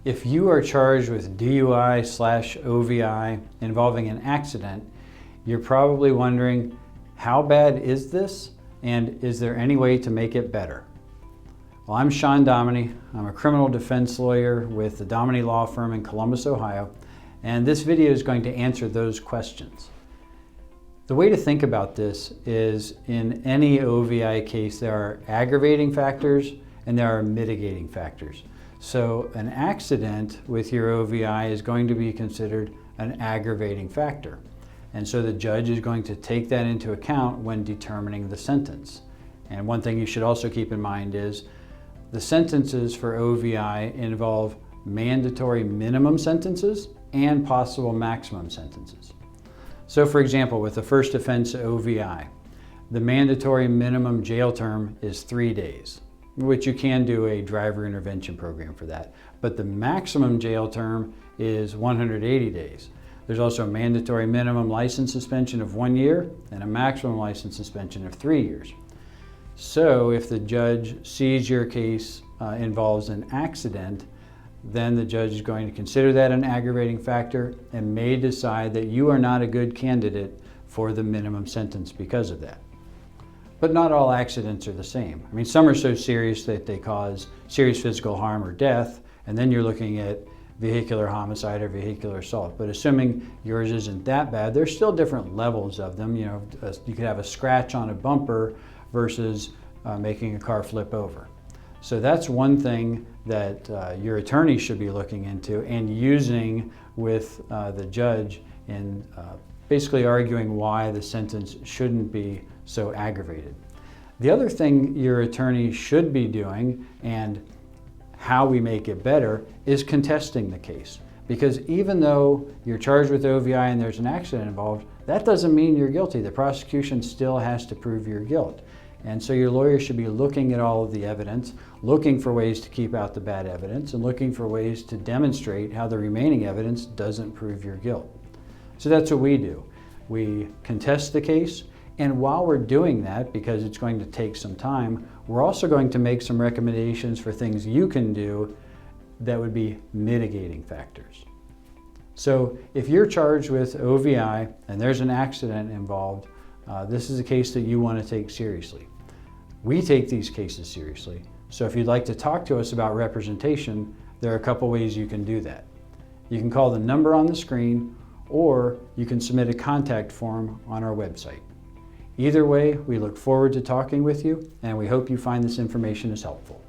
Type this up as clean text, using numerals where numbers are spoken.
If you are charged with DUI/OVI involving an accident, you're probably wondering, how bad is this? And is there any way to make it better? Well, I'm Shawn Dominy. I'm a criminal defense lawyer with the Dominy Law Firm in Columbus, Ohio, and this video is going to answer those questions. The way to think about this is, in any OVI case, there are aggravating factors and there are mitigating factors. So an accident with your OVI is going to be considered an aggravating factor. And so the judge is going to take that into account when determining the sentence. And one thing you should also keep in mind is the sentences for OVI involve mandatory minimum sentences and possible maximum sentences. So for example, with the first offense OVI, the mandatory minimum jail term is 3 days, which you can do a driver intervention program for that. But the maximum jail term is 180 days. There's also a mandatory minimum license suspension of 1 year and a maximum license suspension of 3 years. So if the judge sees your case involves an accident, then the judge is going to consider that an aggravating factor and may decide that you are not a good candidate for the minimum sentence because of that. But not all accidents are the same. I mean, some are so serious that they cause serious physical harm or death, and then you're looking at vehicular homicide or vehicular assault. But assuming yours isn't that bad, there's still different levels of them. You know, you could have a scratch on a bumper versus making a car flip over. So that's one thing that your attorney should be looking into and using with the judge in basically arguing why the sentence shouldn't be so aggravated. The other thing your attorney should be doing, and how we make it better, is contesting the case. Because even though you're charged with OVI and there's an accident involved, that doesn't mean you're guilty. The prosecution still has to prove your guilt. And so your lawyer should be looking at all of the evidence, looking for ways to keep out the bad evidence, and looking for ways to demonstrate how the remaining evidence doesn't prove your guilt. So that's what we do. We contest the case, and while we're doing that, because it's going to take some time, we're also going to make some recommendations for things you can do that would be mitigating factors. So if you're charged with OVI and there's an accident involved, this is a case that you want to take seriously. We take these cases seriously. So if you'd like to talk to us about representation, there are a couple ways you can do that. You can call the number on the screen, or you can submit a contact form on our website. Either way, we look forward to talking with you, and we hope you find this information is helpful.